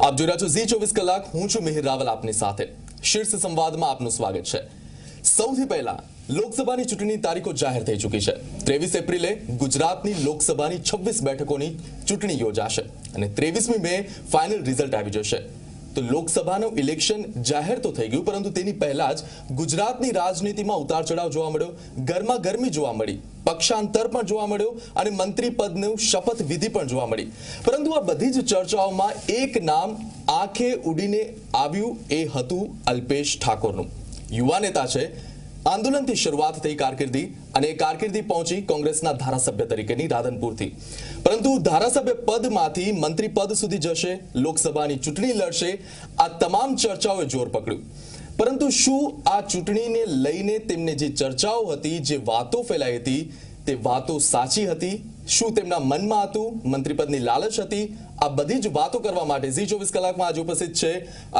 આપ જોઈ રહ્યા છો ઝી 24 કલાક। હું છું મિહિર રાવલ આપની સાથે। શીર્ષ સંવાદમાં આપનું સ્વાગત છે। સૌથી પહેલા લોકસભાની ચૂંટણીની તારીખો જાહેર થઈ ચૂકી છે। 23 એપ્રિલે ગુજરાતની લોકસભાની 26 બેઠકોની ચૂંટણી યોજાશે અને 23મી મે ફાઇનલ રિઝલ્ટ આવી જશે। તો લોકસભાનું ઇલેક્શન જાહેર તો થઈ ગયું, પરંતુ તેની પહેલા જ ગુજરાતની રાજનીતિમાં ઉતાર ચઢાવ જોવા મળ્યો, ગરમાગરમી જોવા મળી, પક્ષાંતર પણ જોવા મળ્યો અને મંત્રી પદનું શપથ વિધિ પણ જોવા મળી। પરંતુ આ બધી જ ચર્ચાઓમાં એક નામ આંખે ઉડીને આવ્યું, એ હતું અલ્પેશ ઠાકોરનું। યુવા નેતા છે, આંદોલનથી શરૂઆત થઈ કારકિર્દી અને એ કારકિર્દી પહોંચી કોંગ્રેસના ધારાસભ્ય તરીકેની રાધનપુરથી, પરંતુ ધારાસભ્ય પદમાંથી મંત્રી પદ સુધી જશે, લોકસભાની ચૂંટણી લડશે, આ તમામ ચર્ચાઓએ જોર પકડ્યું। પરંતુ શું આ ચૂંટણીને લઈને તેમને જે ચર્ચાઓ હતી, જે વાતો ફેલાઈ હતી, તે વાતો સાચી હતી? શું તેમના મનમાં હતું? મંત્રીપદની લાલચ હતી? આ બધી જ વાતો કરવા માટે ઝી 24 કલાકમાં આજે ઉપસ્થિત છે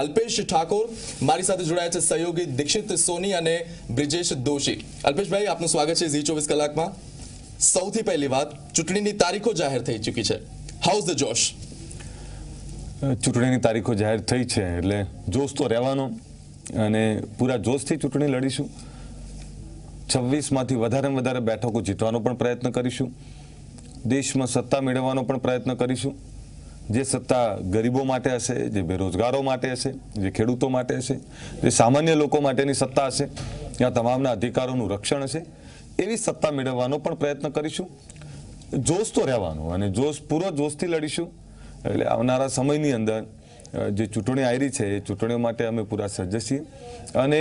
અલ્પેશ ઠાકોર। મારી સાથે જોડાયા છે સહયોગી દીક્ષિત સોની અને બ્રિજેશ દોશી। અલ્પેશભાઈ, આપનું સ્વાગત છે ઝી 24 કલાકમાં। સૌથી પહેલી વાત, ચૂંટણીની તારીખો જાહેર થઈ ચૂકી છે, હાઉઝ ધ જોશ? ચૂંટણીની તારીખો જાહેર થઈ છે એટલે જોશ તો રહેવાનો અને પૂરા જોશથી ચૂંટણી લડીશું। 26માંથી વધારેમાં વધારે બેઠકો જીતવાનો પણ પ્રયત્ન કરીશું, દેશમાં સત્તા મેળવવાનો પણ પ્રયત્ન કરીશું। જે સત્તા ગરીબો માટે હશે, જે બેરોજગારો માટે હશે, જે ખેડૂતો માટે હશે, જે સામાન્ય લોકો માટેની સત્તા હશે, ત્યાં તમામના અધિકારોનું રક્ષણ હશે, એવી સત્તા મેળવવાનો પણ પ્રયત્ન કરીશું। જોશ તો રહેવાનો અને જોશ પૂરો જોશથી લડીશું। એટલે આવનારા સમયની અંદર જે ચૂંટણી આવી રહી છે એ ચૂંટણીઓ માટે અમે પૂરા સજ્જ છીએ અને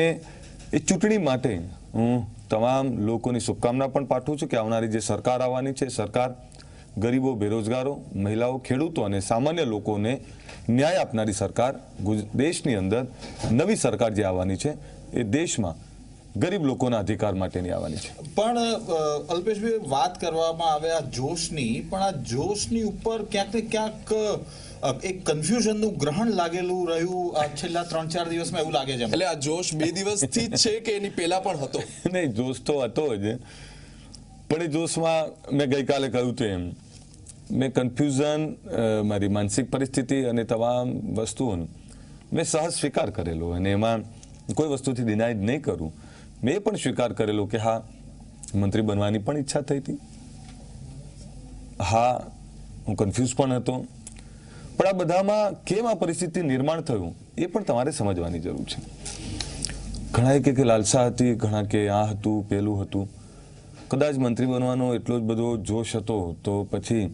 એ ચૂંટણી માટે હું તમામ લોકોની શુભકામના પણ પાઠવું છું કે આવનારી જે સરકાર આવવાની છે, સરકાર ગરીબો, બેરોજગારો, મહિલાઓ, ખેડૂતો અને સામાન્ય લોકોને ન્યાય આપનારી સરકાર, દેશની અંદર નવી સરકાર જે આવવાની છે એ દેશમાં ગરીબ લોકોના અધિકાર માટેની આવવાની છે। પણ અલ્પેશભાઈ, વાત કરવામાં આવે આ જોશની, પણ આ જોશની ઉપર ક્યાંક ને ક્યાંક એક કન્ફ્યુઝનનું ગ્રહણ લાગેલું રહ્યું આ છેલ્લા 3-4 દિવસમાં, એવું લાગે છે। એટલે આ જોશ 2 દિવસથી જ છે કે એની પહેલા પણ હતો? નહીં, જોશ તો હતો જ, પણ એ જોશમાં મેં ગઈકાલે કહ્યું હતું એમ, મેં કન્ફ્યુઝન, મારી માનસિક પરિસ્થિતિ અને તમામ વસ્તુઓનો મેં સહજ સ્વીકાર કરેલો અને એમાં કોઈ વસ્તુથી ડિનાઇડ નહીં કરું। મેં પણ સ્વીકાર કરેલો કે હા, મંત્રી બનવાની પણ ઈચ્છા થઈ હતી, હા હું કન્ફ્યુઝ પણ હતો, પણ આ બધામાં કેમ આ પરિસ્થિતિ નિર્માણ થયું એ પણ તમારે સમજવાની જરૂર છે। ઘણાએ કે લાલસા હતી, ઘણા કે આ હતું, પેલું હતું। કદાચ મંત્રી બનવાનો એટલો જ બધો જોશ હતો તો પછી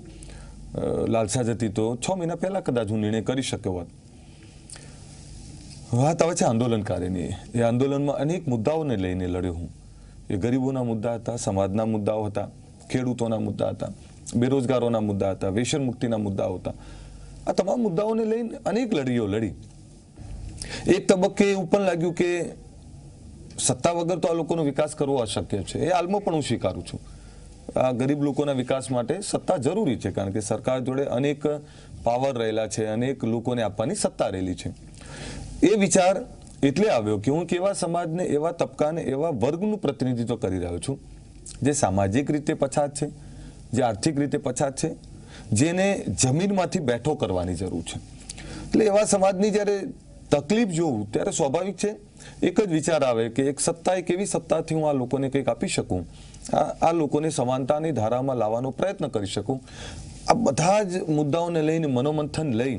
લાલસા જ હતી તો 6 મહિના પહેલા કદાચ હું નિર્ણય કરી શક્યો હોત। વાત આવે છે આંદોલનકારીની। એ આંદોલનમાં અનેક મુદ્દાઓને લઈને લડ્યો હું। એ ગરીબોના મુદ્દા હતા, સમાજના મુદ્દાઓ હતા, ખેડૂતોના મુદ્દા હતા, બેરોજગારોના મુદ્દા હતા, વ્યસન મુક્તિના મુદ્દાઓ હતા। આ તમામ મુદ્દાઓને લઈને અનેક લડીઓ લડી। એક તબક્કે એવું પણ લાગ્યું કે સત્તા વગર તો આ લોકોનો વિકાસ કરવો અશક્ય છે। એ હાલમાં પણ હું સ્વીકારું છું। આ ગરીબ લોકોના વિકાસ માટે સત્તા જરૂરી છે, કારણ કે સરકાર જોડે અનેક પાવર રહેલા છે, અનેક લોકોને આપવાની સત્તા રહેલી છે। એ વિચાર એટલે આવ્યો કે હું કેવા સમાજને, એવા તબક્કાને, એવા વર્ગનું પ્રતિનિધિત્વ કરી રહ્યો છું જે સામાજિક રીતે પછાત છે, જે આર્થિક રીતે પછાત છે, જેને જમીનમાંથી બેઠો કરવાની જરૂર છે। એટલે એવા સમાજની જ્યારે તકલીફ જોઉં ત્યારે સ્વાભાવિક છે એક જ વિચાર આવે કે એક સત્તા, એક એવી સત્તાથી હું આ લોકોને કંઈક આપી શકું, આ લોકોને સમાનતાની ધારામાં લાવવાનો પ્રયત્ન કરી શકું। આ બધા જ મુદ્દાઓને લઈને મનોમંથન લઈ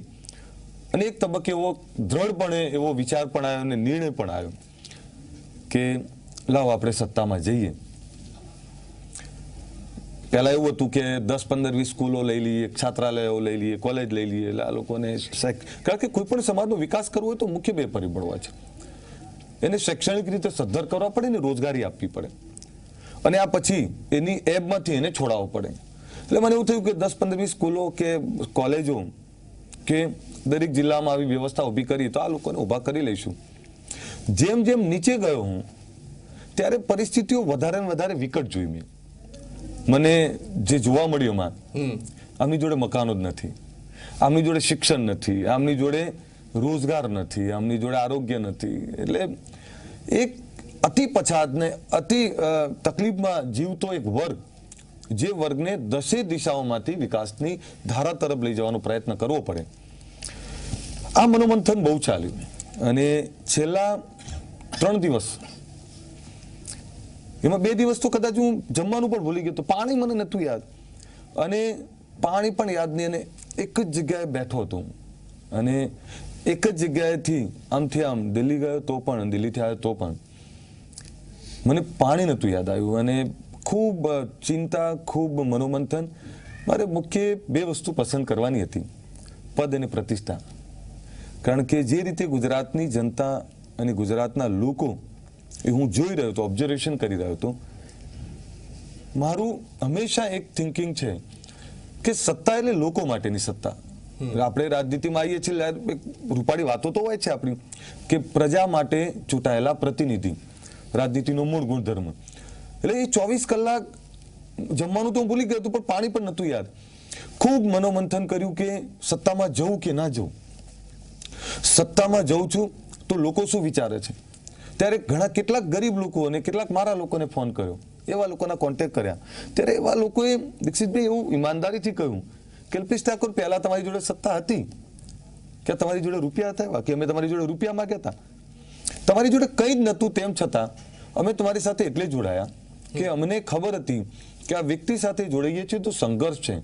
અને એક તબક્કે એવો દ્રઢપણે એવો વિચાર પણ આવ્યો અને નિર્ણય પણ આવ્યો કે લાવો આપણે સત્તામાં જઈએ। પહેલા એવું હતું કે 10-15-20 સ્કૂલો લઈ લઈએ, છાત્રાલયો લઈ લઈએ, કોલેજ લઈ લઈએ, એટલે આ લોકોને કારણ કે કોઈ પણ સમાજનો વિકાસ કરવો હોય તો મુખ્ય 2 પરિબળો હોય છે। એને શૈક્ષણિક રીતે સદ્ધર કરવા પડે ને રોજગારી આપવી પડે, અને આ પછી એની એબમાંથી એને છોડાવવો પડે। એટલે મને એવું થયું કે 10-15-20 સ્કૂલો કે કોલેજો કે દરેક જિલ્લામાં આવી વ્યવસ્થા ઊભી કરી તો આ લોકોને ઊભા કરી લઈશું। જેમ જેમ નીચે ગયો હું ત્યારે પરિસ્થિતિઓ વધારે ને વધારે વિકટ જોઈ મેં। મને જે જોવા મળ્યું આમની જોડે મકાનો જ નથી, આમની જોડે શિક્ષણ નથી, આમની જોડે રોજગાર નથી, આમની જોડે આરોગ્ય નથી। એટલે એક અતિ પછાત ને અતિ તકલીફમાં જીવતો એક વર્ગ, જે વર્ગને 10 દિશાઓમાંથી વિકાસની ધારા તરફ લઈ જવાનો પ્રયત્ન કરવો પડે, આ મનોમંથન બહુ ચાલ્યું અને છેલ્લા 3 દિવસ એમાં 2 દિવસ તો કદાચ હું જમવાનું પણ ભૂલી ગયો તો પાણી મને નહોતું યાદ અને પાણી પણ યાદ નહીં અને એક જ જગ્યાએ બેઠો હતો અને એક જ જગ્યાએથી આમથી આમ દિલ્હી ગયો તો પણ દિલ્હીથી આવ્યો તો પણ મને પાણી નહોતું યાદ આવ્યું અને ખૂબ ચિંતા ખૂબ મનોમંથન મારે મુખ્ય 2 વસ્તુ પસંદ કરવાની હતી પદ અને પ્રતિષ્ઠા કારણ કે જે રીતે ગુજરાતની જનતા અને ગુજરાતના લોકો એ હું જોઈ રહ્યો હતો ઓબ્ઝર્વેશન કરી રહ્યો હતો મારું હંમેશા એક થિંકિંગ છે કે સત્તા એટલે લોકો માટેની સત્તા આપણે રાજનીતિમાં આવીએ છીએ રૂપાળી વાતો તો હોય છે આપણી કે પ્રજા માટે ચૂંટાયેલા પ્રતિનિધિ રાજનીતિનો મૂળ ગુણધર્મ એટલે એ 24 કલાક જમવાનું તો હું ભૂલી ગયો હતો પણ પાણી પણ નહોતું યાદ ખૂબ મનોમંથન કર્યું કે સત્તામાં જવું કે ના જવું સત્તામાં જઉં છું તો લોકો શું વિચારે છે ત્યારે ઘણા કેટલાક ગરીબ લોકો અને કેટલાક મારા લોકોને ફોન કર્યો એવા લોકોના કોન્ટેક્ટ કર્યા ત્યારે એવા લોકોએ દીક્ષિતભાઈ એવું ઈમાનદારીથી કહ્યું કે અલ્પેશ ઠાકોર પહેલા તમારી જોડે સત્તા હતી કે તમારી જોડે રૂપિયા હતા કે અમે તમારી જોડે રૂપિયા માંગ્યા હતા તમારી જોડે કંઈ જ નહોતું તેમ છતાં અમે તમારી સાથે એટલે જોડાયા કે અમને ખબર હતી કે આ વ્યક્તિ સાથે જોડાઈએ છીએ તો સંઘર્ષ છે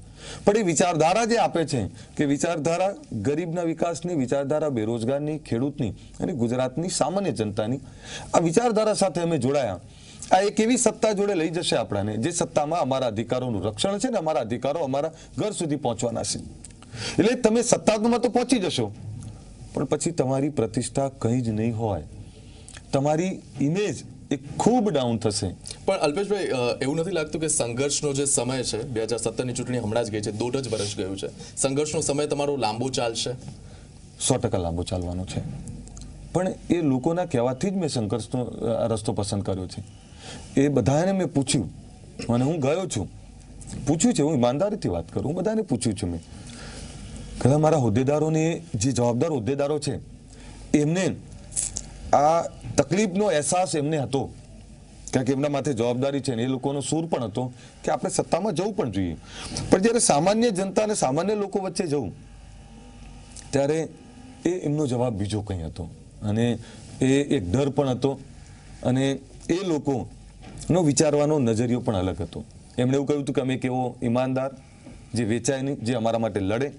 પણ એ વિચારધારા જે આપે છે કે વિચારધારા ગરીબના વિકાસની વિચારધારા બેરોજગારની ખેડૂતની અને ગુજરાતની સામાન્ય જનતાની આ વિચારધારા સાથે અમે જોડાયા આ એક એવી સત્તા જોડે લઈ જશે આપણાને જે સત્તામાં અમારા અધિકારોનું રક્ષણ છે ને અમારા અધિકારો અમારા ઘર સુધી પહોંચવાના છે એટલે તમે સત્તામાં તો પહોંચી જશો પણ પછી તમારી પ્રતિષ્ઠા કંઈ જ નહીં હોય તમારી ઇમેજ એ ખૂબ ડાઉન થશે પણ અલ્પેશભાઈ એવું નથી લાગતું કે સંઘર્ષનો જે સમય છે 2017ની ચૂંટણી હમણાં જ ગઈ છે 1.5 વર્ષ ગયું છે સંઘર્ષનો સમય તમારો લાંબો ચાલશે 100% લાંબો ચાલવાનો છે પણ એ લોકોના કહેવાથી જ મેં સંઘર્ષનો રસ્તો પસંદ કર્યો છે એ બધાને મેં પૂછ્યું અને હું ગયો છું પૂછ્યું છે હું ઈમાનદારીથી વાત કરું હું બધાને પૂછ્યું છું મેં ઘણા મારા હોદ્દેદારોને જે જવાબદાર હોદ્દેદારો છે એમને આ તકલીફનો અહેસાસ એમને હતો કારણ કે એમના માથે જવાબદારી છે ને એ લોકોનો સૂર પણ હતો કે આપણે સત્તામાં જવું પણ જોઈએ પણ જ્યારે સામાન્ય જનતા અને સામાન્ય લોકો વચ્ચે જવું ત્યારે એમનો જવાબ બીજો કંઈ હતો અને એ એક ડર પણ હતો અને એ લોકોનો વિચારવાનો નજરિયો પણ અલગ હતો એમણે એવું કહ્યું હતું કે અમે એક એવો ઈમાનદાર જે વેચાય નહીં જે અમારા માટે લડે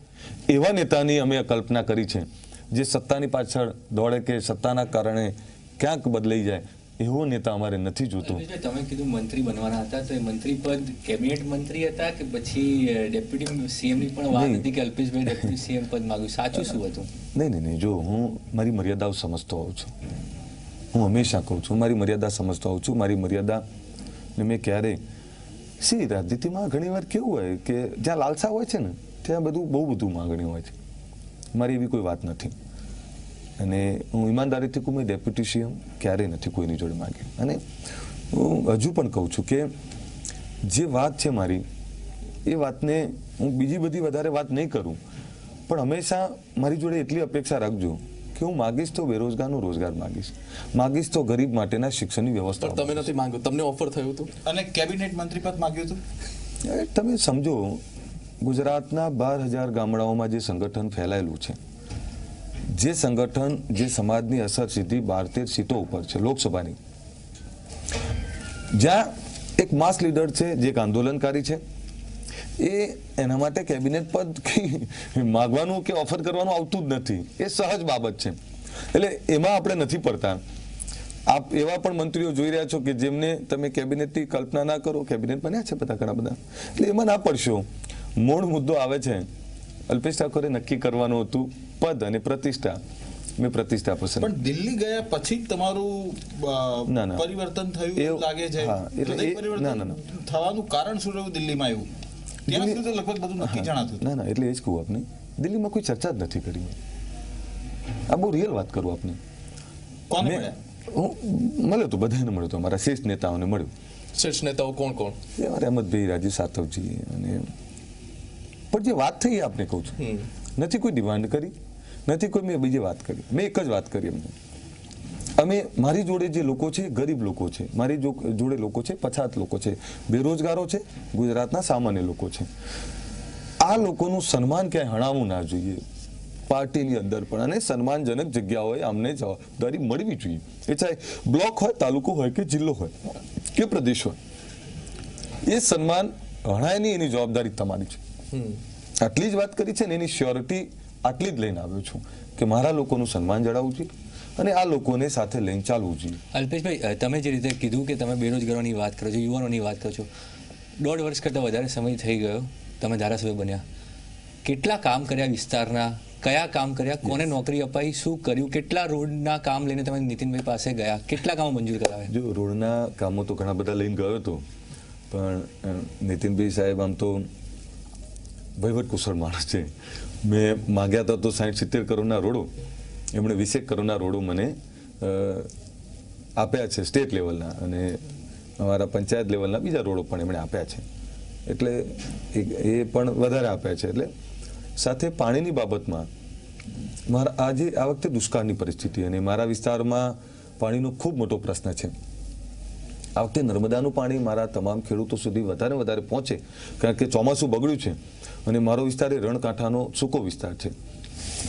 એવા નેતાની અમે કલ્પના કરી છે જે સત્તાની પાછળ દોડે કે સત્તાના કારણે ક્યાંક બદલાઈ જાય એવો નેતા અમારે નથી જોતો તમે કીધું મંત્રી બનવાના હતા તો એ મંત્રી પદ કેબિનેટ મંત્રી હતા કે પછી ડેપ્યુટી સીએમ ની પણ વાત હતી કે અલ્પેશભાઈ ડેપ્યુટી સીએમ પદ માંગ્યું સાચું શું હતું નહીં જો હું મારી મર્યાદાઓ સમજતો હોઉં છું હું હંમેશા કહું છું મારી મર્યાદા સમજતો હોઉં છું મારી મર્યાદા મેં ક્યારેય રાજનીતિમાં ઘણી વાર કેવું હોય કે જ્યાં લાલસા હોય છે ને ત્યાં બહુ બધું માંગણી હોય છે મારી એવી કોઈ વાત નથી અને હું ઈમાનદારીથી કહું મેં ડેપ્યુટી સીએમ ક્યારેય નથી કોઈની જોડે માંગી અને હું હજુ પણ કહું છું કે જે વાત છે મારી એ વાતને હું બીજી બધી વધારે વાત નહીં કરું પણ હંમેશા મારી જોડે એટલી અપેક્ષા રાખજો કે હું માગીશ તો બેરોજગારનો રોજગાર માગીશ તો ગરીબ માટેના શિક્ષણની વ્યવસ્થા પણ તમે નથી માંગ્યું તમને ઓફર થયું હતું અને કેબિનેટ મંત્રી પદ માંગ્યું હતું તમે સમજો ગુજરાતના 12,000 ગામડાઓમાં જે સંગઠન ફેલાયેલું છે જે સંગઠન જે સમાજની અસર સીધી 12-13 સીટો ઉપર છે લોકસભાની જ્યાં એક માસ લીડર છે જે એક આંદોલનકારી છે એના માટે કેબિનેટ પદ માગવાનું કે ઓફર કરવાનું આવતું જ નથી એ સહજ બાબત છે એટલે એમાં આપણે નથી પડતા આપ એવા પણ મંત્રીઓ જોઈ રહ્યા છો કે જેમને તમે કેબિનેટની કલ્પના ના કરો કેબિનેટ બન્યા છે બધા ઘણા બધા એટલે એમાં ના પડશો મૂળ મુદ્દો આવે છે અલ્પેશ ઠાકોરે નક્કી કરવાનું હતું પદ અને પ્રતિષ્ઠા મેં પ્રતિષ્ઠા પસંદ પણ દિલ્હી ગયા પછી તમારું પરિવર્તન થયું એવું લાગે છે થવાનું કારણ શું રહ્યું દિલ્હીમાં એવું ત્યાં સુધી લગભગ બધું નક્કી જણાતું ના એટલે એ જ કહું આપને દિલ્હીમાં કોઈ ચર્ચા જ નથી કરી આ બહુ રિયલ વાત કરું આપને કોને હું મળ્યો તો બધાને મળ્યો તો અમારા શીર્ષ નેતાઓને મળ્યો શીર્ષ નેતાઓ કોણ અહેમદભાઈ રાજીવ સાતવજી અને પણ જે વાત થઈ આપણે કહું છું નથી કોઈ ડિમાન્ડ કરી નથી કોઈ મેં બીજી વાત કરી મેં એક જ વાત કરી એમને અમે મારી જોડે જે લોકો છે ગરીબ લોકો છે મારી જોડે લોકો છે પછાત લોકો છે બેરોજગારો છે ગુજરાતના સામાન્ય લોકો છે આ લોકોનું સન્માન ક્યાંય હણાવવું ના જોઈએ પાર્ટીની અંદર પણ અને સન્માનજનક જગ્યાઓએ અમને જવાબદારી મળવી જોઈએ. એ ચાહે બ્લોક હોય, તાલુકો હોય કે જિલ્લો હોય કે પ્રદેશ હોય, એ સન્માન હણાયની એની જવાબદારી તમારી છે. આટલી જ વાત કરી છે ને એની શ્યોરિટી આટલી જ લઈને આવ્યો છું કે મારા લોકોનું સન્માન જળાવવું જોઈએ અને આ લોકોને સાથે લઈને ચાલવું જોઈએ. અલ્પેશભાઈ, તમે જે રીતે કીધું કે તમે બેરોજગારોની વાત કરો છો, યુવાનોની વાત કરો છો, 1.5 વર્ષ કરતાં વધારે સમય થઈ ગયો તમે ધારાસભ્ય બન્યા. કેટલા કામ કર્યા વિસ્તારના, કયા કામ કર્યા, કોને નોકરી અપાઈ, શું કર્યું, કેટલા રોડના કામ લઈને તમે નીતિનભાઈ પાસે ગયા, કેટલા કામો મંજૂર કરાવ્યા? જો રોડના કામો તો ઘણા બધા લઈને ગયો હતો, પણ નીતિનભાઈ સાહેબ આમ તો વહીવટ કુશળ માણસ છે. મેં માગ્યા હતા તો 60-70 કરોડના રોડો, એમણે 20 કરોડના રોડો મને આપ્યા છે સ્ટેટ લેવલના, અને અમારા પંચાયત લેવલના બીજા રોડો પણ એમણે આપ્યા છે. એટલે એ પણ વધારે આપ્યા છે. એટલે સાથે પાણીની બાબતમાં મારા આજે આ વખતે દુષ્કાળની પરિસ્થિતિ અને મારા વિસ્તારમાં પાણીનો ખૂબ મોટો પ્રશ્ન છે. આ વખતે નર્મદાનું પાણી મારા તમામ ખેડૂતો સુધી વધારે વધારે પહોંચે, કારણ કે ચોમાસું બગડ્યું છે અને મારો વિસ્તાર એ રણકાંઠાનો સૂકો વિસ્તાર છે,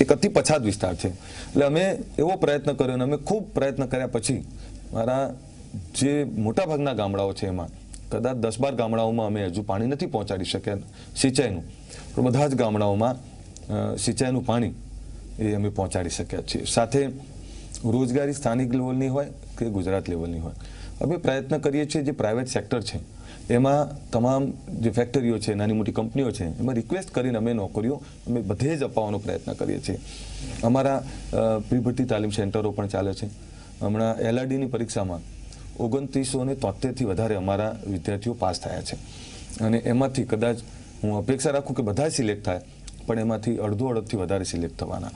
એક અતિ પછાત વિસ્તાર છે. એટલે અમે એવો પ્રયત્ન કર્યો અને અમે ખૂબ પ્રયત્ન કર્યા પછી મારા જે મોટાભાગના ગામડાઓ છે એમાં કદાચ 10-12 ગામડાઓમાં અમે હજુ પાણી નથી પહોંચાડી શક્યા સિંચાઈનું, પણ બધા જ ગામડાઓમાં સિંચાઈનું પાણી એ અમે પહોંચાડી શક્યા છીએ. સાથે રોજગારી સ્થાનિક લેવલની હોય કે ગુજરાત લેવલની હોય, અમે પ્રયત્ન કરીએ છીએ જે પ્રાઇવેટ સેક્ટર છે એમાં તમામ જે ફેક્ટરીઓ છે, નાની મોટી કંપનીઓ છે, એમાં રિક્વેસ્ટ કરીને અમે નોકરીઓ અમે બધે જ અપાવવાનો પ્રયત્ન કરીએ છીએ. અમારા પ્રી-ભરતી તાલીમ સેન્ટરો પણ ચાલે છે. હમણાં LRDની પરીક્ષામાં 2973થી વધારે અમારા વિદ્યાર્થીઓ પાસ થયા છે અને એમાંથી કદાચ હું અપેક્ષા રાખું કે બધા સિલેક્ટ થાય, પણ એમાંથી અડધથી વધારે સિલેક્ટ થવાના.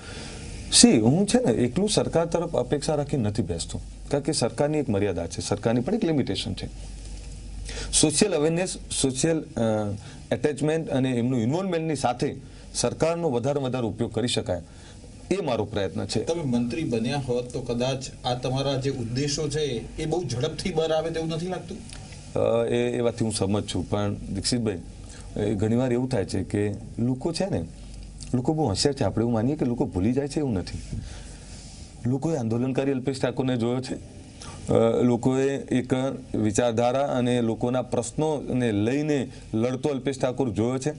હું છે ને એકલું સરકાર તરફ અપેક્ષા રાખી નથી બેસતો, કારણ કે સરકારની એક મર્યાદા છે, સરકારની પણ એક લિમિટેશન છે. સોશિયલ અવેરનેસ, સોશિયલ એટેચમેન્ટ અને એમનું ઇન્વોલ્વમેન્ટની સાથે સરકારનો વધારે ઉપયોગ કરી શકાય, એ મારો પ્રયત્ન છે. તમે મંત્રી બન્યા હોત તો કદાચ આ તમારા જે ઉદ્દેશો છે એ બહુ ઝડપથી બહાર આવે તેવું નથી લાગતું? એ વાતથી હું સહમત છું, પણ દીક્ષિતભાઈ, ઘણીવાર એવું થાય છે કે લોકો છે ને, લોકો બહુ હોશિયાર છે. આપણે એવું માનીએ કે લોકો ભૂલી જાય છે, એવું નથી. લોકોએ આંદોલનકારી અલ્પેશ ઠાકોરને જોયો છે, લોકોએ એક વિચારધારા અને લોકોના પ્રશ્નોને લઈને લડતો અલ્પેશ ઠાકોર જોયો છે.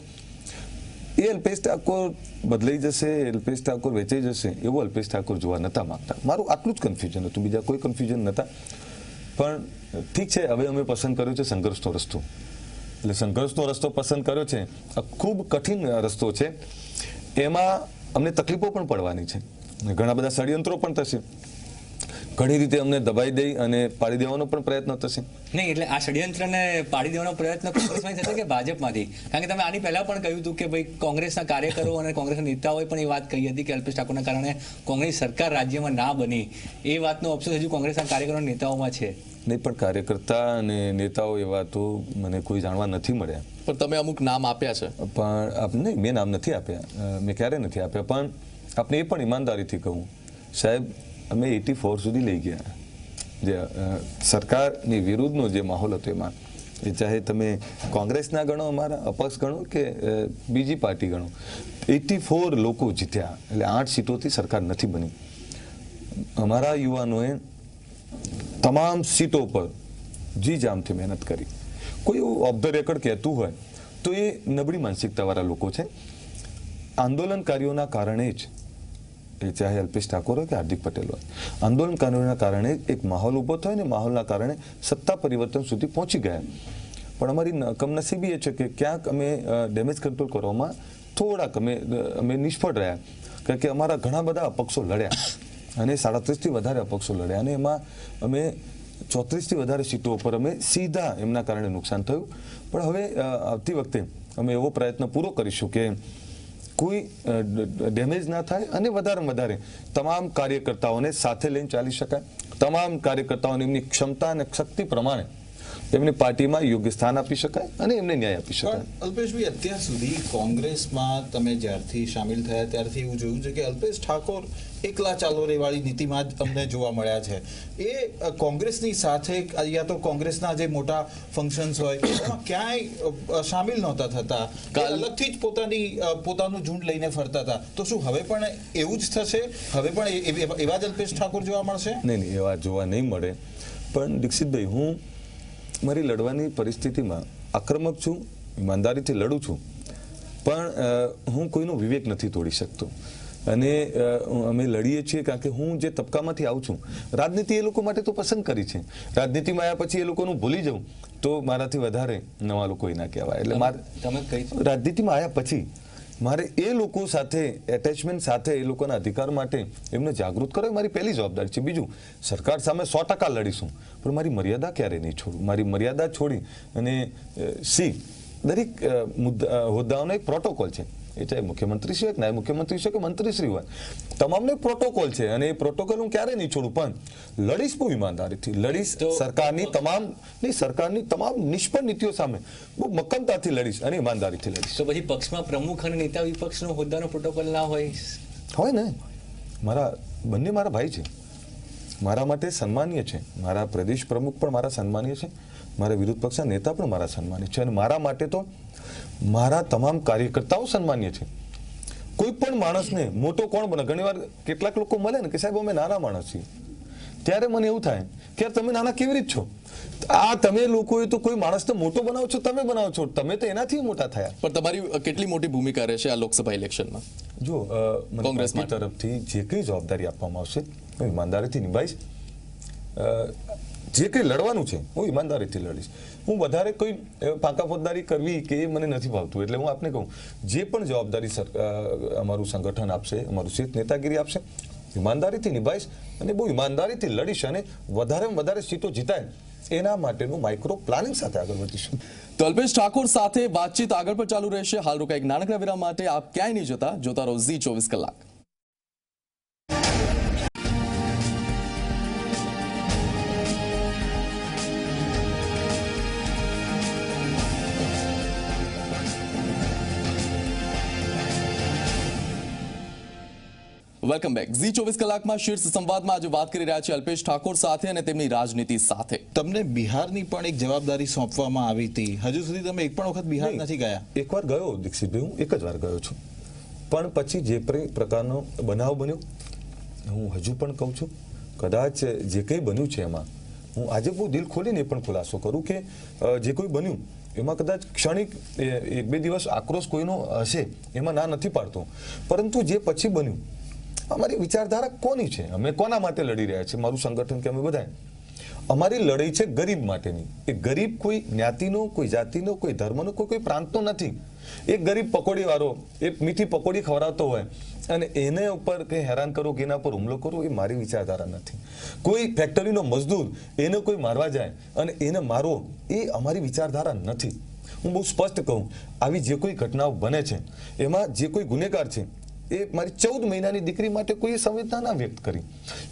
એ અલ્પેશ ઠાકોર બદલાઈ જશે, અલ્પેશ ઠાકોર વેચાઈ જશે, એવો અલ્પેશ ઠાકોર જોવા નહોતા માંગતા. મારું આટલું જ કન્ફ્યુઝન હતું, બીજા કોઈ કન્ફ્યુઝન નહોતા. પણ ઠીક છે, હવે અમે પસંદ કર્યો છે સંઘર્ષનો રસ્તો. એટલે સંઘર્ષનો રસ્તો પસંદ કર્યો છે. આ ખૂબ કઠિન રસ્તો છે, એમાં અમને તકલીફો પણ પડવાની છે, ઘણા બધા ષડયંત્રો પણ થશે, ઘણી રીતે અમને દબાઈ દઈ અને પાડી દેવાનો પણ પ્રયત્ન થશે. નહીં, એટલે આ ષડયંત્રને પાડી દેવાનો પ્રયત્ન કોંગ્રેસમાંથી થશે કે ભાજપમાંથી? કારણ કે તમે આની પહેલા પણ કહ્યું હતું કે ભાઈ કોંગ્રેસના કાર્યકરો અને કોંગ્રેસના નેતાઓએ પણ એ વાત કહી હતી કે અલ્પેશ ઠાકોરના કારણે કોંગ્રેસ સરકાર રાજ્યમાં ના બની. એ વાતનો અફસોસ હજુ કોંગ્રેસના કાર્યકરો અને નેતાઓમાં છે. નહીં, પણ કાર્યકર્તા અને નેતાઓ એવા તો મને કોઈ જાણવા નથી મળ્યા. પણ તમે અમુક નામ આપ્યા છે. પણ નહીં, મેં નામ નથી આપ્યા, મેં ક્યારે નથી આપ્યા. પણ આપણે એ પણ ઈમાનદારીથી કહું, સાહેબ, અમે 84 સુધી લઈ ગયા. જે સરકારની વિરુદ્ધનો જે માહોલ હતો એમાં, એ ચાહે તમે કોંગ્રેસના ગણો, અમારા અપક્ષ ગણો કે બીજી પાર્ટી ગણો, 84 લોકો જીત્યા. એટલે 8 સીટોથી સરકાર નથી બની. અમારા યુવાનોએ તમામ સીટો પર જી જામથી મહેનત કરી. કોઈ એવું ઓફ ધ રેકર્ડ કહેતું હોય તો એ નબળી માનસિકતાવાળા લોકો છે. આંદોલનકારીઓના કારણે જ, એ ચાહે અલ્પેશ ઠાકોર હોય કે હાર્દિક પટેલ હોય, આંદોલનકારીઓના કારણે એક માહોલ ઊભો થયો ને માહોલના કારણે સત્તા પરિવર્તન સુધી પહોંચી ગયા. પણ અમારી કમનસીબી એ છે કે ક્યાંક અમે ડેમેજ કંટ્રોલ કરવામાં થોડાક અમે નિષ્ફળ રહ્યા, કારણ કે અમારા ઘણા બધા અપક્ષો લડ્યા અને 37થી વધારે અપક્ષો લડ્યા અને એમાં અમે 34થી વધારે સીટો ઉપર અમે સીધા એમના કારણે નુકસાન થયું. પણ હવે આવતી વખતે અમે એવો પ્રયત્ન પૂરો કરીશું કે કોઈ ડેમેજ ના થાય અને વધારે તમામ કાર્યકર્તાઓને સાથે લઈને ચાલી શકાય, તમામ કાર્યકર્તાઓને એમની ક્ષમતા અને શક્તિ પ્રમાણે એમની પાર્ટીમાં યોગ્ય સ્થાન આપી શકાય અને એમને ન્યાય આપી શકાય. પણ અલ્પેશભાઈ, અત્યાર સુધી કોંગ્રેસમાં તમે જ્યારથી સામેલ થયા ત્યારથી એવું જોયું છે કે અલ્પેશ ઠાકોર એકલા ચાલો રે વાળી નીતિમાં જ અમને જોવા મળ્યા છે. એ કોંગ્રેસની સાથે યા તો કોંગ્રેસના જે મોટા ફંક્શન્સ હોય એમાં ક્યાંય સામેલ નહોતા થતા, અલગથી જ પોતાનું ઝુંડ લઈને ફરતા હતા. તો શું હવે પણ એવું જ થશે? હવે પણ એવા જ અલ્પેશ ઠાકોર જોવા મળશે? નહીં, એવા જોવા નહીં મળે. પણ દીક્ષિતભાઈ, હું મારી લડવાની પરિસ્થિતિમાં આક્રમક છું, ઈમાનદારીથી લડું છું, પણ હું કોઈનો વિવેક નથી તોડી શકતો. અને અમે લડીએ છીએ કારણ કે હું જે તબક્કામાંથી આવું છું, રાજનીતિ એ લોકો માટે તો પસંદ કરી છે. રાજનીતિમાં આવ્યા પછી એ લોકોનું ભૂલી જાઉં તો મારાથી વધારે નવા લોકો ના કહેવાય. એટલે મારે રાજનીતિમાં આવ્યા પછી મારે એ લોકો સાથે એટેચમેન્ટ સાથે એ લોકોના અધિકાર માટે એમને જાગૃત કરો એ મારી પહેલી જવાબદારી છે. બીજું, સરકાર સામે 100% લડીશું, પણ મારી મર્યાદા ક્યારે નહીં છોડું. મારી મર્યાદા છોડી અને દરેક હોદ્દાઓનો એક પ્રોટોકોલ છે. એ ચાહે મુખ્યમંત્રી છે, નાયબ મુખ્યમંત્રી છે કે મંત્રીશ્રી હોય, તમામનો એક પ્રોટોકોલ છે અને એ પ્રોટોકોલ હું ક્યારે નહીં છોડું. પણ લડીશ બહુ ઈમાનદારીથી લડીશ, સરકારની તમામ નિષ્ફળ નીતિઓ સામે બહુ મક્કમતાથી લડીશ અને ઈમાનદારીથી લડીશ. તો પછી પક્ષમાં પ્રમુખ અને નેતા વિપક્ષનો હોદ્દાનો પ્રોટોકોલ ના હોય ને? બંને મારા ભાઈ છે, મારા માટે સન્માનીય છે. મારા પ્રદેશ પ્રમુખ પણ મારા સન્માનીય છે, મારા વિરોધ પક્ષના નેતા પણ મારા સન્માનીય છે અને મારા માટે તો મારા તમામ કાર્યકર્તાઓ સન્માનીય છે. કોઈ પણ માણસને મોટો કોણ બને? ઘણીવાર કેટલાક લોકો મળે ને કે સાહેબ અમે નાના માણસ છીએ, ત્યારે મને એવું થાય કે તમે નાના કેવી રીતે છો? આ તમે લોકોએ તો કોઈ માણસને મોટો બનાવો છો, તમે બનાવો છો, તમે તો એનાથી મોટા થયા. પણ તમારી કેટલી મોટી ભૂમિકા રહેશે આ લોકસભા ઇલેક્શનમાં? જો કોંગ્રેસ તરફથી જે કંઈ જવાબદારી આપવામાં આવશે હું ઈમાનદારીથી નિભાઈશ. જે કંઈ લડવાનું છે હું ઈમાનદારીથી લડીશ. હું વધારે કોઈ પાકા ફોજદારી કરવી કે એ મને નથી ભાવતું. એટલે હું આપને કહું, જે પણ જવાબદારી અમારું સંગઠન આપશે, અમારું શીર્ષ નેતાગીરી આપશે, ઈમાનદારીથી નિભાઈશ અને બહુ ઈમાનદારીથી લડીશ અને વધારેમાં વધારે સીટો જીતાય એના માટેનું માઇક્રો પ્લાનિંગ સાથે આગળ વધીશું. તો અલ્પેશ ઠાકોર સાથે વાતચીત આગળ પણ ચાલુ રહેશે. હાલ રોકા એક નાનકડા વિરામ માટે. આપ ક્યાંય નહીં જોતા રહો Zee24 કલાક. Welcome back. Zee24 કલાકમાં શીર્ષ સંવાદમાં આજે વાત કરી રહ્યા છે અલ્પેશ ઠાકોર સાથે અને તેમની રાજનીતિ સાથે. તમને બિહારની પણ એક જવાબદારી સોંપવામાં આવી હતી. હજુ સુધી તમે એક પણ વખત બિહાર નથી ગયા? એકવાર ગયો દીક્ષિતભાઈ, હું એક જ વાર ગયો છું. પણ પછી જે પ્રકારનો બનાવ બન્યો, હું હજુ પણ કહું છું, કદાચ જે કંઈ બન્યું છે એમાં હું આજે બહુ દિલ ખોલીને પણ ખુલાસો કરું કે જે કોઈ બન્યું એમાં કદાચ ક્ષણિક 1-2 દિવસ આક્રોશ કોઈનો હશે, એમાં ના નથી પાડતો. પરંતુ જે પછી બન્યું, અમારી વિચારધારા કોની છે, અમે કોના માટે લડી રહ્યા છીએ, મારું સંગઠન કે અમે બધા, અમારી લડાઈ છે ગરીબ માટેની. એ ગરીબ કોઈ જ્ઞાતિનો, કોઈ જાતિનો, કોઈ ધર્મનો, કોઈ પ્રાંતનો નથી. એક ગરીબ પકોડી વાળો એક મીઠી પકોડી ખવડાવતો હોય અને એને ઉપર કંઈ હેરાન કરો કે એના પર હુમલો કરો, એ મારી વિચારધારા નથી. કોઈ ફેક્ટરીનો મજદૂર એને કોઈ મારવા જાય અને એને મારવો, એ અમારી વિચારધારા નથી. હું બહુ સ્પષ્ટ કહું, આવી જે કોઈ ઘટનાઓ બને છે એમાં જે કોઈ ગુનેગાર છે એ મારી 14 મહિનાની દીકરી માટે કોઈ સંવેદના ના વ્યક્ત કરી.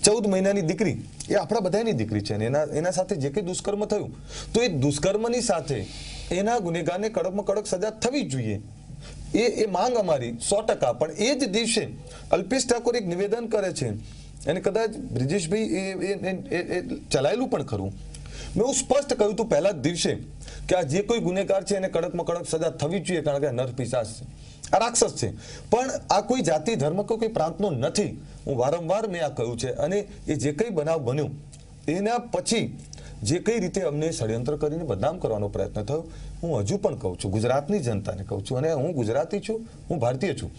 14 મહિનાની દીકરી એ આપણા બધાની દીકરી છે અને એના સાથે જે કંઈ દુષ્કર્મ થયું, તો એ દુષ્કર્મની સાથે એના ગુનેગારને કડકમાં કડક સજા થવી જ જોઈએ. એ માંગ અમારી 100%. પણ એ જ દિવસે અલ્પેશ ઠાકોર એક નિવેદન કરે છે અને કદાચ બ્રિજેશભાઈ એ ચલાયેલું પણ ખરું. મેં હું સ્પષ્ટ કહ્યું હતું પહેલા જ દિવસે કે આ જે કોઈ ગુનેગાર છે એને કડકમાં કડક સજા થવી જોઈએ, કારણ કે નર પિશાચ છે, આ રાક્ષસ છે. પણ આ કોઈ જાતિ ધર્મ કે કોઈ પ્રાંતનો નથી. હું વારંવાર મેં આ કહ્યું છે. અને એ જે કંઈ બનાવ બન્યો એના પછી જે કઈ રીતે અમને ષડયંત્ર કરીને બદનામ કરવાનો પ્રયત્ન થયો, હું હજુ પણ કહું છું, ગુજરાતની જનતાને કહું છું, અને હું ગુજરાતી છું, હું ભારતીય છું.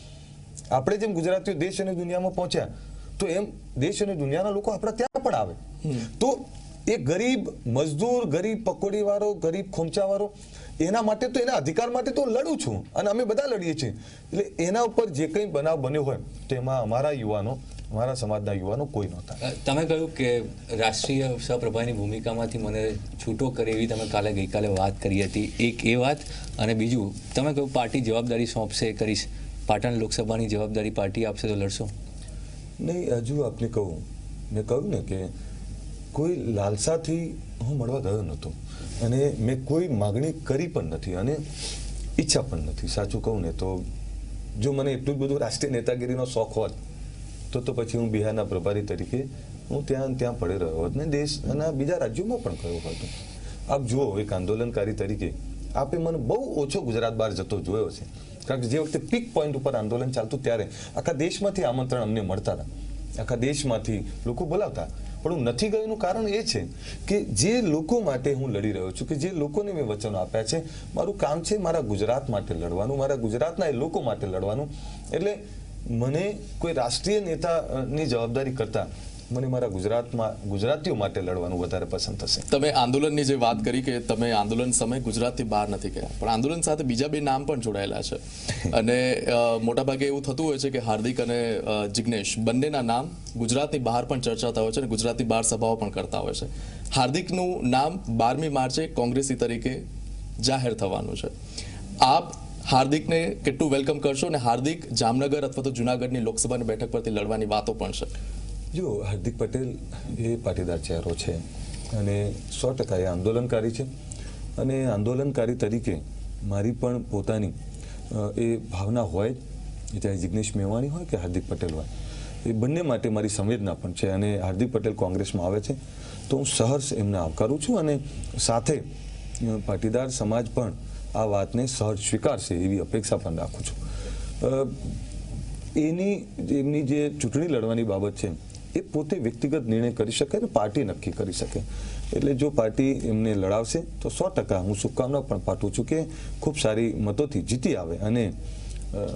આપણે જેમ ગુજરાતીઓ દેશ અને દુનિયામાં પહોંચ્યા, તો એમ દેશ અને દુનિયાના લોકો આપણા ત્યાં પણ આવે. તો એ ગરીબ મજદૂર, ગરીબ પકોડી વાળો, ગરીબ ખોમચા વાળો, એના માટે તો, એના અધિકાર માટે તો લડું છું અને અમે બધા લડીએ છીએ. એટલે એના ઉપર જે કંઈ બનાવ બન્યો હોય તો એમાં અમારા યુવાનો, અમારા સમાજના યુવાનો કોઈ નહોતા. તમે કહ્યું કે રાષ્ટ્રીય સહપ્રભાની ભૂમિકામાંથી મને છૂટો કરે એવી તમે ગઈકાલે વાત કરી હતી. એક એ વાત, અને બીજું તમે કહ્યું પાર્ટી જવાબદારી સોંપશે, કરીશ. પાટણ લોકસભાની જવાબદારી પાર્ટી આપશે તો લડશો? નહીં, હજુ આપને કહું, મેં કહ્યું ને કે કોઈ લાલસાથી હું મળવા ગયો નહોતો અને મેં કોઈ માગણી કરી પણ નથી અને ઈચ્છા પણ નથી. સાચું કહું ને તો જો મને એટલું જ બધું રાષ્ટ્રીય નેતાગીરીનો શોખ હોત તો પછી હું બિહારના પ્રભારી તરીકે હું ત્યાં પડે રહ્યો હોત ને દેશના બીજા રાજ્યોમાં પણ ગયો હતો. આપ જુઓ, એક આંદોલનકારી તરીકે આપે મને બહુ ઓછો ગુજરાત બહાર જતો જોયો છે, કારણ કે જે વખતે પીક પોઈન્ટ ઉપર આંદોલન ચાલતું ત્યારે આખા દેશમાંથી આમંત્રણ અમને મળતા હતા, આખા દેશમાંથી લોકો બોલાવતા. પણ હું નથી ગયો એનું કારણ એ છે કે જે લોકો માટે હું લડી રહ્યો છું, કે જે લોકોને મેં વચનો આપ્યા છે, મારું કામ છે મારા ગુજરાત માટે લડવાનું, મારા ગુજરાતના એ લોકો માટે લડવાનું. એટલે મને કોઈ રાષ્ટ્રીય નેતાની જવાબદારી કરતા મને મારા ગુજરાતીઓ માટે લડવાનું વધારે પસંદ થશે. તમે આંદોલનની જે વાત કરી કે તમે આંદોલન સમય ગુજરાતથી બહાર નથી ગયા, પણ આંદોલન સાથે બીજા બે નામ પણ જોડાયેલા છે અને મોટાભાગે એવું થતું હોય છે કે હાર્દિક અને જિગ્નેશ બંનેના નામ ગુજરાતની બહાર પણ ચર્ચાતા હોય છે અને ગુજરાતની બહાર સભાઓ પણ કરતા હોય છે. હાર્દિકનું નામ 12મી માર્ચે કોંગ્રેસી તરીકે જાહેર થવાનું છે. આપ હાર્દિકને કેટલું વેલકમ કરશો અને હાર્દિક જામનગર અથવા તો જુનાગઢની લોકસભાની બેઠક પરથી લડવાની વાતો પણ છે. જો હાર્દિક પટેલ એ પાટીદાર ચહેરો છે અને 100% એ આંદોલનકારી છે અને આંદોલનકારી તરીકે મારી પણ પોતાની એ ભાવના હોય, ચાહે જિગ્નેશ મેવાણી હોય કે હાર્દિક પટેલ હોય, એ બંને માટે મારી સંવેદના પણ છે. અને હાર્દિક પટેલ કોંગ્રેસમાં આવે છે તો હું સહર્ષ એમને આવકારું છું અને સાથે પાટીદાર સમાજ પણ આ વાતને સહજ સ્વીકારશે એવી અપેક્ષા પણ રાખું છું. એમની જે ચૂંટણી લડવાની બાબત છે એ પોતે વ્યક્તિગત નિર્ણય કરી શકે અને પાર્ટી નક્કી કરી શકે. એટલે જો પાર્ટી એમને લડાવશે તો 100% હું શુભકામના પણ પાઠવું છું કે ખૂબ સારી મતોથી જીતી આવે અને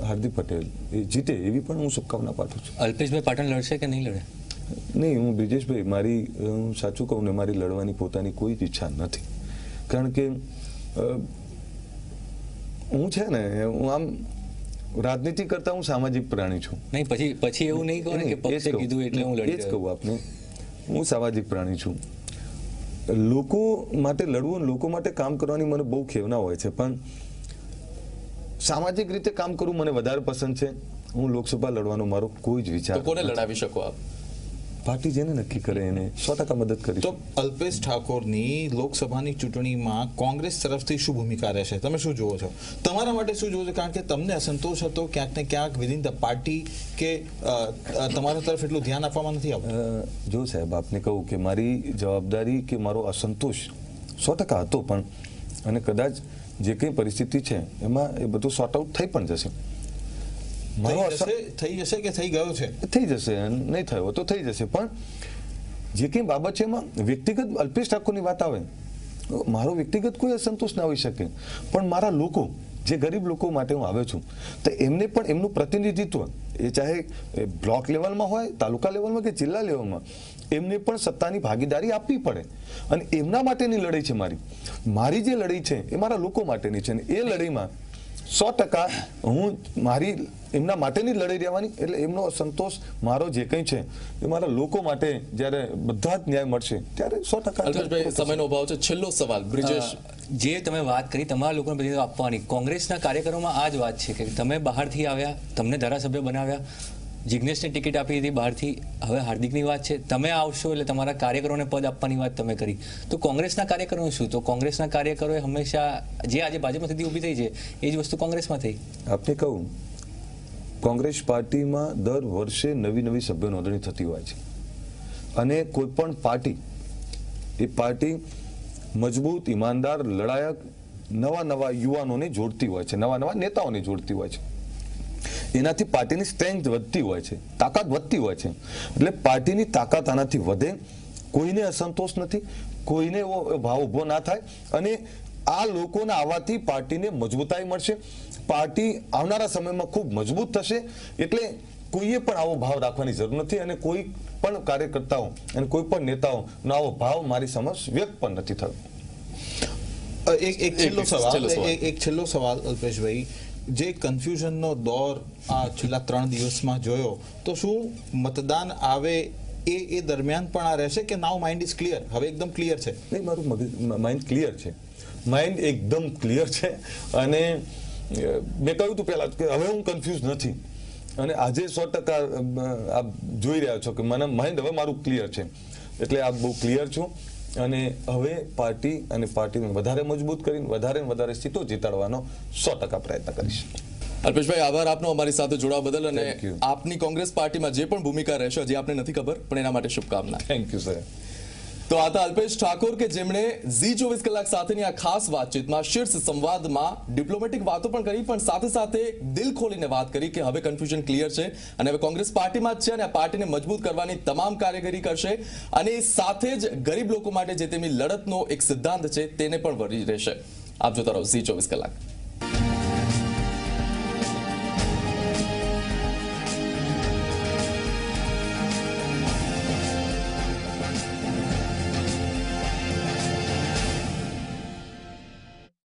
હાર્દિક પટેલ એ જીતે એવી પણ હું શુભકામના પાઠવું છું. અલ્પેશભાઈ પાટણ લડશે કે નહીં લડે? નહીં, હું બ્રિજેશભાઈ હું સાચું કહું ને મારી લડવાની પોતાની કોઈ જ ઈચ્છા નથી, કારણ કે હું છે ને હું આમ રાજનીતિ કરતા હું સામાજિક પ્રાણી છું. નહીં, પછી એવું નહીં કહો ને કે પક્ષે કીધું એટલે હું લડી જ કહું આપને, હું સામાજિક પ્રાણી છું. લોકો માટે લડવું, લોકો માટે કામ કરવાની મને બહુ ખેવના હોય છે, પણ સામાજિક રીતે કામ કરવું મને વધારે પસંદ છે. હું લોકસભા લડવાનો મારો કોઈ જ વિચાર. તો કોને લડાવી શકો આપ? પાર્ટી જેને નક્કી કરે એને 100% મદદ કરી. તો અલ્પેશ ઠાકોરની લોકસભાની ચૂંટણીમાં કોંગ્રેસ તરફથી શું ભૂમિકા રહેશે, તમે શું જુઓ છો? તમારા માટે શું જુઓ છો? કારણ કે તમને અસંતોષ હતો ક્યાંક ને ક્યાંક વિધિન ધ પાર્ટી કે તમારા તરફ એટલું ધ્યાન આપવામાં નથી આવતું? જો સાહેબ, આપને કહું કે મારી જવાબદારી કે મારો અસંતોષ 100% હતો, પણ અને કદાચ જે કંઈ પરિસ્થિતિ છે એમાં એ બધું સોર્ટ આઉટ થઈ પણ જશે. થઈ જશે કે થઈ ગયો છે? થઈ જશે, નહીં થયો તો થઈ જશે. પણ જે કંઈ બાબત છે એમાં વ્યક્તિગત અલ્પેશ ઠાકોરની વાત આવે, મારો વ્યક્તિગત કોઈ અસંતોષ ના હોઈ શકે, પણ મારા લોકો, જે ગરીબ લોકો માટે હું આવ્યો છું, તો એમને પણ એમનું પ્રતિનિધિત્વ, એ ચાહે બ્લોક લેવલમાં હોય, તાલુકા લેવલમાં કે જિલ્લા લેવલમાં, એમને પણ સત્તાની ભાગીદારી આપવી પડે. અને એમના માટેની લડાઈ છે મારી જે લડાઈ છે એ મારા લોકો માટેની છે. અને એ લડાઈમાં 100% હું મારી એમના માટેની લડાઈ રહેવાની. એટલે એમનો સંતોષ મારો જે કંઈ છે એ મારા લોકો માટે જ્યારે બધા જ ન્યાય મળશે ત્યારે 100%. સમયનો અભાવ છે. છેલ્લો સવાલ બ્રિજેશ, જે તમે વાત કરી તમારા લોકોને પ્રતિનિધિત્વ આપવાની, કોંગ્રેસના કાર્યકરોમાં આ જ વાત છે કે તમે બહારથી આવ્યા, તમને ધારાસભ્ય બનાવ્યા, જિગ્નેશને ટિકિટ આપી દીધી બહારથી, હવે હાર્દિકની વાત છે, તમે આવશો એટલે તમારા કાર્યકરોને પદ આપવાની વાત તમે કરી. તો કોંગ્રેસના કાર્યકરોનું શું? તો કોંગ્રેસના કાર્યકરોએ હંમેશા જે આજે ભાજપમાં સ્થિતિ ઊભી થઈ છે એ જ વસ્તુ કોંગ્રેસમાં થઈ. આપને કહું, કોંગ્રેસ પાર્ટીમાં દર વર્ષે નવી સભ્ય નોંધણી થતી હોય છે અને કોઈ પણ પાર્ટી એ પાર્ટી મજબૂત, ઈમાનદાર, લડાયક નવા યુવાનોને જોડતી હોય છે, નવા નેતાઓને જોડતી હોય છે. એનાથી પાર્ટીની સ્ટ્રેન્થ વધતી હોય છે, તાકાત વધતી હોય છે. એટલે પાર્ટીની તાકાત આનાથી વધે, કોઈને અસંતોષ નથી, કોઈને એવો ભાવ ઉભો ના થાય. અને આ લોકોના આવવાથી પાર્ટીને મજબૂતાઈ મળશે, પાર્ટી આવનારા સમયમાં ખૂબ મજબૂત થશે. એટલે કોઈએ પણ આવો ભાવ રાખવાની જરૂર નથી અને કોઈ પણ કાર્યકર્તાઓ અને કોઈ પણ નેતાઓનો આવો ભાવ મારી સમક્ષ વ્યક્ત પણ નથી થયો. એક છેલ્લો સવાલ અલ્પેશભાઈ, જે કન્ફ્યુઝનનો દોર આ છેલ્લા 3 દિવસમાં જોયો, તો શું મતદાન આવે એ દરમિયાન પણ આ રહેશે કે નાઉ માઇન્ડ ઇઝ ક્લિયર, હવે એકદમ ક્લિયર છે? નહીં, મારું માઇન્ડ ક્લિયર છે, માઇન્ડ એકદમ ક્લિયર છે. અને મેં કહ્યું હતું પહેલા કે હવે હું કન્ફ્યુઝ નથી અને આજે 100% આપ જોઈ રહ્યા છો કે મને માઇન્ડ હવે મારું ક્લિયર છે. એટલે આ બહુ ક્લિયર છું અને હવે પાર્ટી અને પાર્ટીને વધારે મજબૂત કરીને વધારે ને વધારે સીટો જીતાડવાનો 100% પ્રયત્ન કરીશ. અલ્પેશભાઈ, આભાર આપનો અમારી સાથે જોડાવા બદલ, અને Thank you. આપની કોંગ્રેસ પાર્ટીમાં જે પણ ભૂમિકા રહેશે હજી આપને નથી ખબર, પણ એના માટે શુભકામના. Thank you sir. તો આ હતા અલ્પેશ ઠાકોર કે જેમણે ઝી 24 કલાક સાથેની આ ખાસ વાતચીતમાં શીર્ષ સંવાદમાં ડિપ્લોમેટિક વાતો પણ કરી, પણ સાથે સાથે દિલ ખોલીને વાત કરી કે હવે કન્ફ્યુઝન ક્લિયર છે અને હવે કોંગ્રેસ પાર્ટીમાં જ છે અને આ પાર્ટીને મજબૂત કરવાની તમામ કાર્યગરી કરશે અને સાથે જ ગરીબ લોકો માટે જે તેમની લડતનો એક સિદ્ધાંત છે તેને પણ વરી રહેશે. આપ જોતા રહો ઝી 24 કલાક.